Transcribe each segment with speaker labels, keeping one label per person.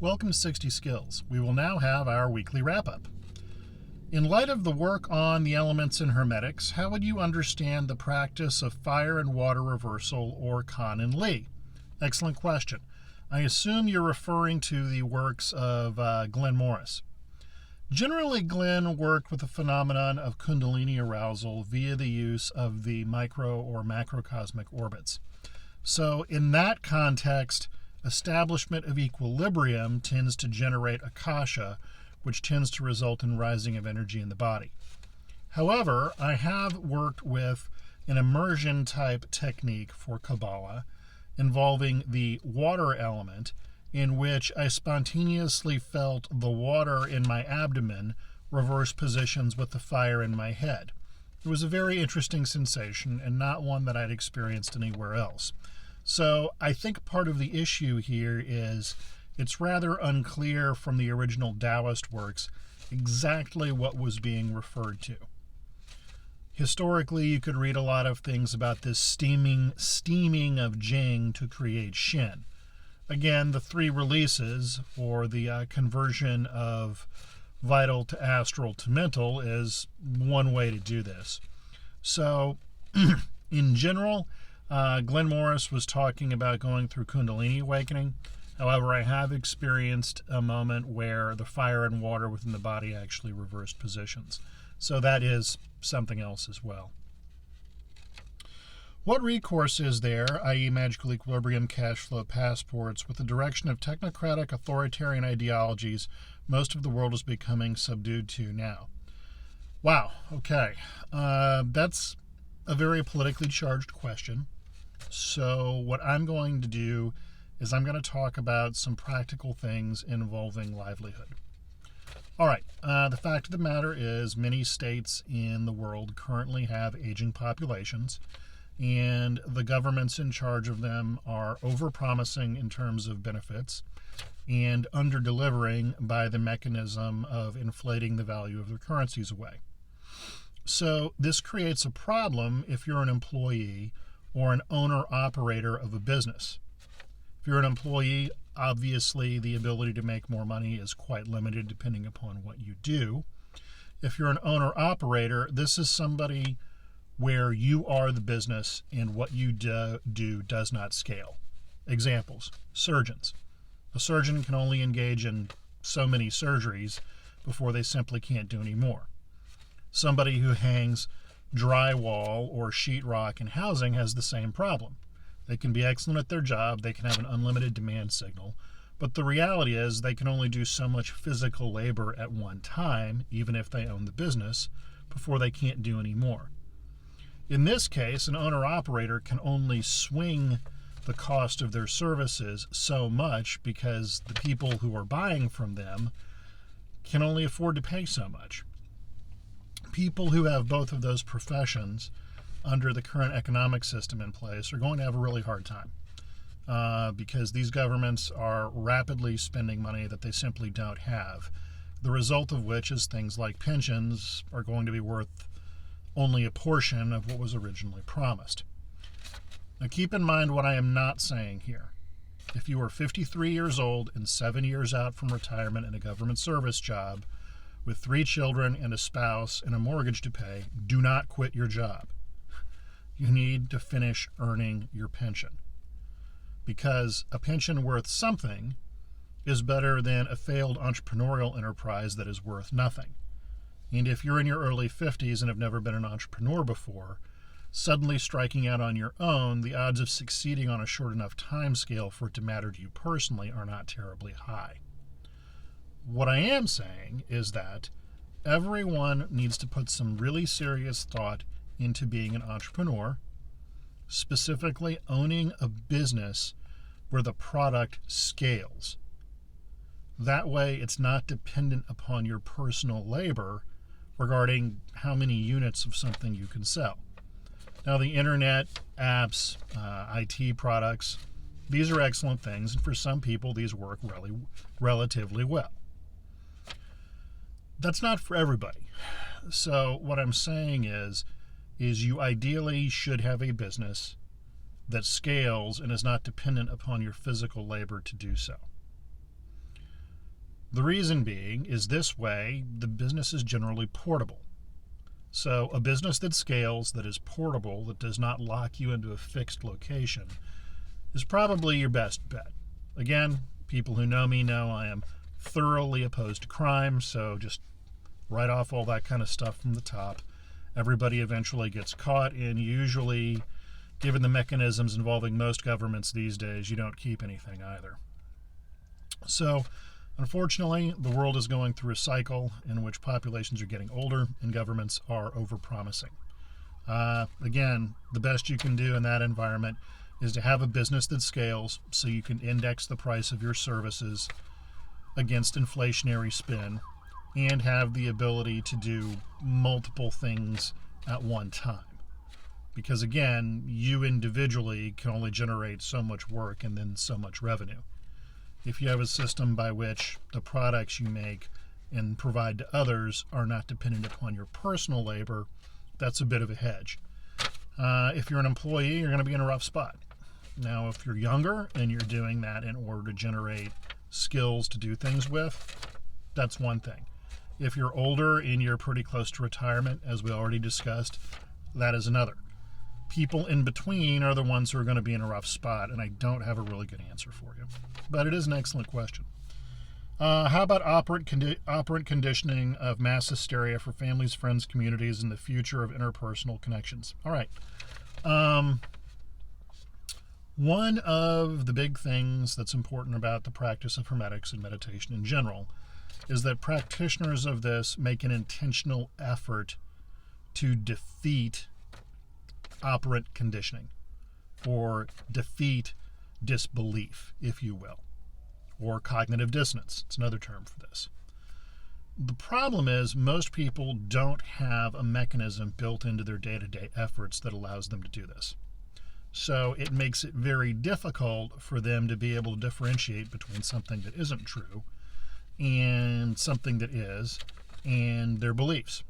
Speaker 1: Welcome to 60 Skills. We will now have our weekly wrap-up. In light of the work on the elements in hermetics, how would you understand the practice of fire and water reversal, or Kahn and Lee? Excellent question. I assume you're referring to the works of Glenn Morris. Generally, Glenn worked with the phenomenon of Kundalini arousal via the use of the micro or macrocosmic orbits. So in that context, establishment of equilibrium tends to generate akasha, which tends to result in rising of energy in the body. However, I have worked with an immersion type technique for Kabbalah involving the water element, in which I spontaneously felt the water in my abdomen reverse positions with the fire in my head. It was a very interesting sensation and not one that I'd experienced anywhere else. So I think part of the issue here is it's rather unclear from the original Taoist works exactly what was being referred to. Historically, you could read a lot of things about this steaming of Jing to create Shin. Again, the three releases, or the conversion of vital to astral to mental, is one way to do this. So, in general, Glenn Morris was talking about going through Kundalini awakening. However, I have experienced a moment where the fire and water within the body actually reversed positions. So that is something else as well. What recourse is there, i.e. magical equilibrium, cash flow, passports, with the direction of technocratic authoritarian ideologies most of the world is becoming subdued to now? Wow, okay. That's a very politically charged question. So what I'm going to do is I'm going to talk about some practical things involving livelihood. All right, the fact of the matter is many states in the world currently have aging populations, and the governments in charge of them are overpromising in terms of benefits and under-delivering by the mechanism of inflating the value of their currencies away. So this creates a problem if you're an employee or an owner-operator of a business. If you're an employee, obviously the ability to make more money is quite limited depending upon what you do. If you're an owner-operator, this is somebody where you are the business and what you do does not scale. Examples: surgeons. A surgeon can only engage in so many surgeries before they simply can't do any more. Somebody who hangs drywall or sheetrock in housing has the same problem. They can be excellent at their job, they can have an unlimited demand signal, but the reality is they can only do so much physical labor at one time, even if they own the business, before they can't do any more. In this case, an owner-operator can only swing the cost of their services so much because the people who are buying from them can only afford to pay so much. People who have both of those professions under the current economic system in place are going to have a really hard time because these governments are rapidly spending money that they simply don't have. The result of which is things like pensions are going to be worth only a portion of what was originally promised. Now keep in mind what I am not saying here. If you are 53 years old and 7 years out from retirement in a government service job with 3 children and a spouse and a mortgage to pay, do not quit your job. You need to finish earning your pension, because a pension worth something is better than a failed entrepreneurial enterprise that is worth nothing. And if you're in your early 50s and have never been an entrepreneur before, suddenly striking out on your own, the odds of succeeding on a short enough time scale for it to matter to you personally are not terribly high. What I am saying is that everyone needs to put some really serious thought into being an entrepreneur, specifically owning a business where the product scales. That way it's not dependent upon your personal labor regarding how many units of something you can sell. Now, the internet, apps, IT products, these are excellent things, and for some people these work relatively well. That's not for everybody. So what I'm saying is you ideally should have a business that scales and is not dependent upon your physical labor to do so. The reason being is this way, the business is generally portable. So a business that scales, that is portable, that does not lock you into a fixed location, is probably your best bet. Again, people who know me know I am thoroughly opposed to crime, so just write off all that kind of stuff from the top. Everybody eventually gets caught, and usually, given the mechanisms involving most governments these days, you don't keep anything either. So, unfortunately, the world is going through a cycle in which populations are getting older and governments are overpromising. Again, the best you can do in that environment is to have a business that scales so you can index the price of your services against inflationary spin and have the ability to do multiple things at one time. Because again, you individually can only generate so much work and then so much revenue. If you have a system by which the products you make and provide to others are not dependent upon your personal labor, that's a bit of a hedge. If you're an employee, you're going to be in a rough spot. Now, if you're younger and you're doing that in order to generate skills to do things with, that's one thing. If you're older and you're pretty close to retirement, as we already discussed, that is another. People in between are the ones who are going to be in a rough spot, and I don't have a really good answer for you. But it is an excellent question. How about operant conditioning of mass hysteria for families, friends, communities, and the future of interpersonal connections? All right. One of the big things that's important about the practice of hermetics and meditation in general is that practitioners of this make an intentional effort to defeat operant conditioning, or defeat disbelief, if you will, or cognitive dissonance. It's another term for this. The problem is most people don't have a mechanism built into their day-to-day efforts that allows them to do this. So it makes it very difficult for them to be able to differentiate between something that isn't true and something that is, and their beliefs.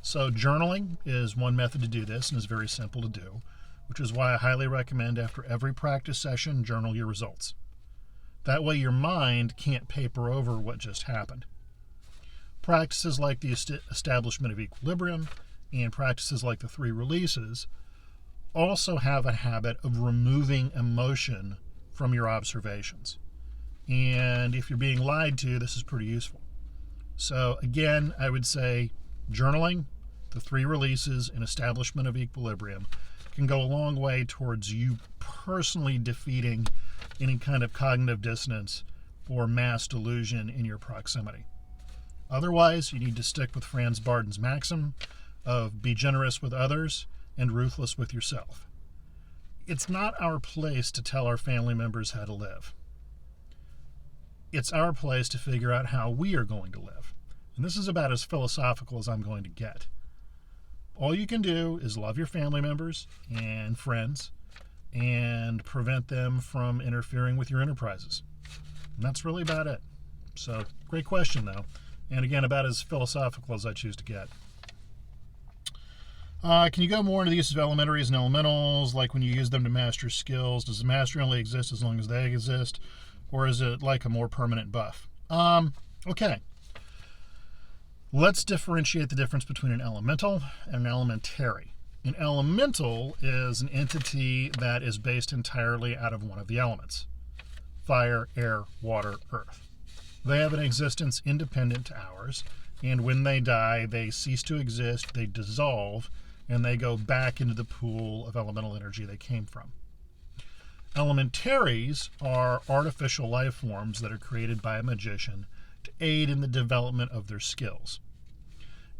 Speaker 1: So journaling is one method to do this and is very simple to do, which is why I highly recommend after every practice session, journal your results. That way your mind can't paper over what just happened. Practices like the establishment of equilibrium and practices like the 3 releases also have a habit of removing emotion from your observations. And if you're being lied to, this is pretty useful. So again, I would say journaling, the 3 releases, and establishment of equilibrium can go a long way towards you personally defeating any kind of cognitive dissonance or mass delusion in your proximity. Otherwise, you need to stick with Franz Barden's maxim of be generous with others and ruthless with yourself. It's not our place to tell our family members how to live. It's our place to figure out how we are going to live. And this is about as philosophical as I'm going to get. All you can do is love your family members and friends and prevent them from interfering with your enterprises. And that's really about it. So, great question, though. And again, about as philosophical as I choose to get. Can you go more into the use of elementaries and elementals, like when you use them to master skills? Does the mastery only exist as long as they exist, or is it like a more permanent buff? Okay. Let's differentiate the difference between an elemental and an elementary. An elemental is an entity that is based entirely out of one of the elements: fire, air, water, earth. They have an existence independent to ours, and when they die, they cease to exist, they dissolve, and they go back into the pool of elemental energy they came from. Elementaries are artificial life forms that are created by a magician to aid in the development of their skills.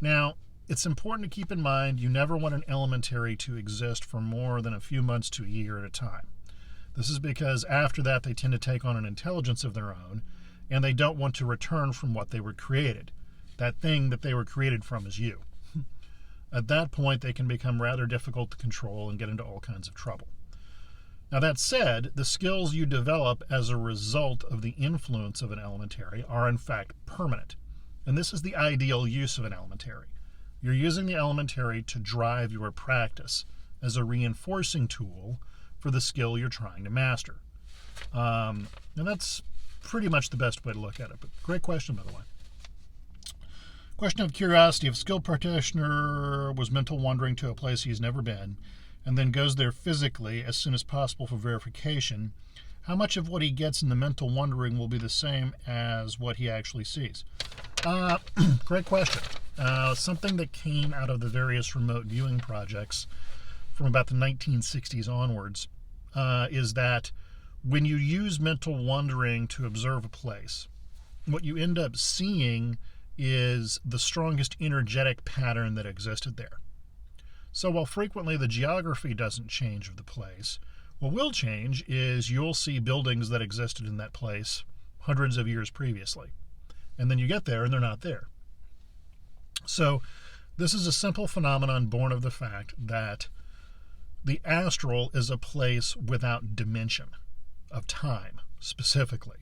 Speaker 1: Now, it's important to keep in mind you never want an elementary to exist for more than a few months to a year at a time. This is because after that they tend to take on an intelligence of their own, and they don't want to return from what they were created. That thing that they were created from is you. At that point, they can become rather difficult to control and get into all kinds of trouble. Now, that said, the skills you develop as a result of the influence of an elementary are in fact permanent. And this is the ideal use of an elementary. You're using the elementary to drive your practice as a reinforcing tool for the skill you're trying to master. And that's pretty much the best way to look at it. But great question, by the way. Question of curiosity. If a skilled practitioner was mental wandering to a place he's never been and then goes there physically as soon as possible for verification, how much of what he gets in the mental wandering will be the same as what he actually sees? Great question. Something that came out of the various remote viewing projects from about the 1960s onwards is that when you use mental wandering to observe a place, what you end up seeing is the strongest energetic pattern that existed there. So while frequently the geography doesn't change of the place, what will change is you'll see buildings that existed in that place hundreds of years previously. And then you get there and they're not there. So this is a simple phenomenon born of the fact that the astral is a place without dimension of time, specifically.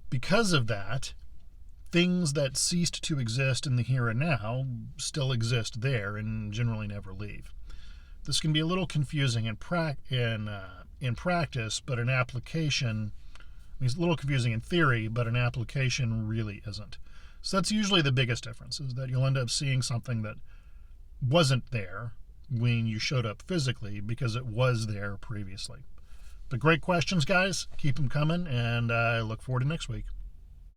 Speaker 1: Because of that, things that ceased to exist in the here and now still exist there and generally never leave. This can be a little confusing in practice, but in application, it's a little confusing in theory, but in application really isn't. So that's usually the biggest difference, is that you'll end up seeing something that wasn't there when you showed up physically because it was there previously. But great questions, guys. Keep them coming, and I look forward to next week.